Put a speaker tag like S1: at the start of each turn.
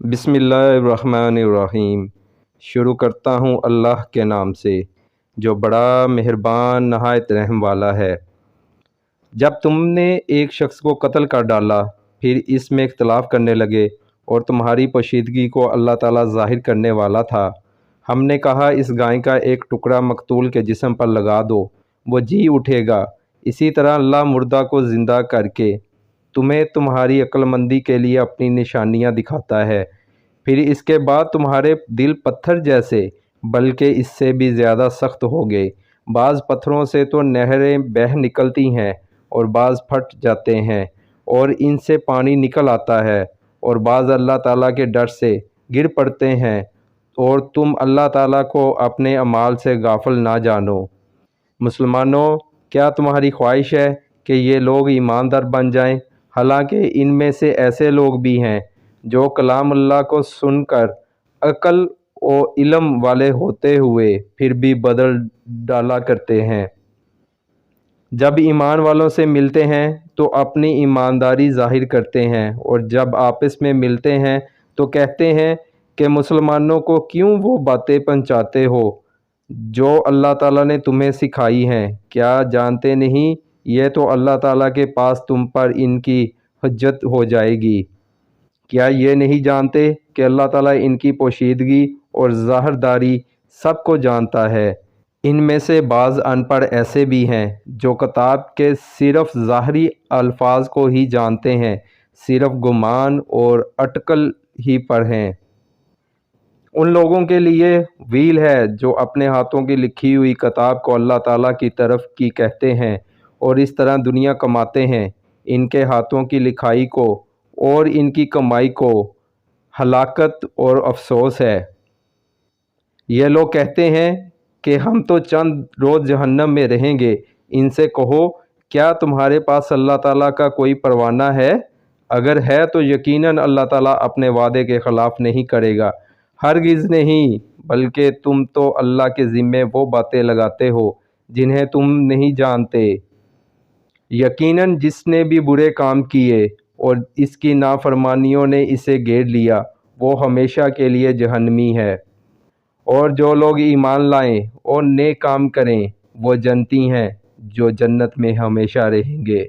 S1: بسم اللہ الرحمن الرحیم۔ شروع کرتا ہوں اللہ کے نام سے جو بڑا مہربان نہایت رحم والا ہے۔ جب تم نے ایک شخص کو قتل کر ڈالا پھر اس میں اختلاف کرنے لگے اور تمہاری پوشیدگی کو اللہ تعالیٰ ظاہر کرنے والا تھا، ہم نے کہا اس گائے کا ایک ٹکڑا مقتول کے جسم پر لگا دو، وہ جی اٹھے گا۔ اسی طرح اللہ مردہ کو زندہ کر کے تمہیں تمہاری عقل مندی کے لیے اپنی نشانیاں دکھاتا ہے، پھر اس کے بعد تمہارے دل پتھر جیسے بلکہ اس سے بھی زیادہ سخت ہو گئے۔ بعض پتھروں سے تو نہریں بہہ نکلتی ہیں اور بعض پھٹ جاتے ہیں اور ان سے پانی نکل آتا ہے، اور بعض اللہ تعالیٰ کے ڈر سے گر پڑتے ہیں، اور تم اللہ تعالیٰ کو اپنے اعمال سے غافل نہ جانو۔ مسلمانوں، کیا تمہاری خواہش ہے کہ یہ لوگ ایماندار بن جائیں؟ حالانکہ ان میں سے ایسے لوگ بھی ہیں جو کلام اللہ کو سن کر عقل و علم والے ہوتے ہوئے پھر بھی بدل ڈالا کرتے ہیں۔ جب ایمان والوں سے ملتے ہیں تو اپنی ایمانداری ظاہر کرتے ہیں، اور جب آپس میں ملتے ہیں تو کہتے ہیں کہ مسلمانوں کو کیوں وہ باتیں پہنچاتے ہو جو اللہ تعالیٰ نے تمہیں سکھائی ہیں؟ کیا جانتے نہیں یہ تو اللہ تعالیٰ کے پاس تم پر ان کی حجت ہو جائے گی؟ کیا یہ نہیں جانتے کہ اللہ تعالیٰ ان کی پوشیدگی اور ظاہرداری سب کو جانتا ہے؟ ان میں سے بعض ان پڑھ ایسے بھی ہیں جو کتاب کے صرف ظاہری الفاظ کو ہی جانتے ہیں، صرف گمان اور اٹکل ہی پر ہیں۔ ان لوگوں کے لیے ویل ہے جو اپنے ہاتھوں کی لکھی ہوئی کتاب کو اللہ تعالیٰ کی طرف کی کہتے ہیں اور اس طرح دنیا کماتے ہیں۔ ان کے ہاتھوں کی لکھائی کو اور ان کی کمائی کو ہلاکت اور افسوس ہے۔ یہ لوگ کہتے ہیں کہ ہم تو چند روز جہنم میں رہیں گے۔ ان سے کہو، کیا تمہارے پاس اللہ تعالیٰ کا کوئی پروانہ ہے؟ اگر ہے تو یقیناً اللہ تعالیٰ اپنے وعدے کے خلاف نہیں کرے گا۔ ہرگز نہیں، بلکہ تم تو اللہ کے ذمے وہ باتیں لگاتے ہو جنہیں تم نہیں جانتے۔ یقیناً جس نے بھی برے کام کیے اور اس کی نافرمانیوں نے اسے گھیر لیا، وہ ہمیشہ کے لیے جہنمی ہے۔ اور جو لوگ ایمان لائیں اور نیک کام کریں وہ جنتی ہیں جو جنت میں ہمیشہ رہیں گے۔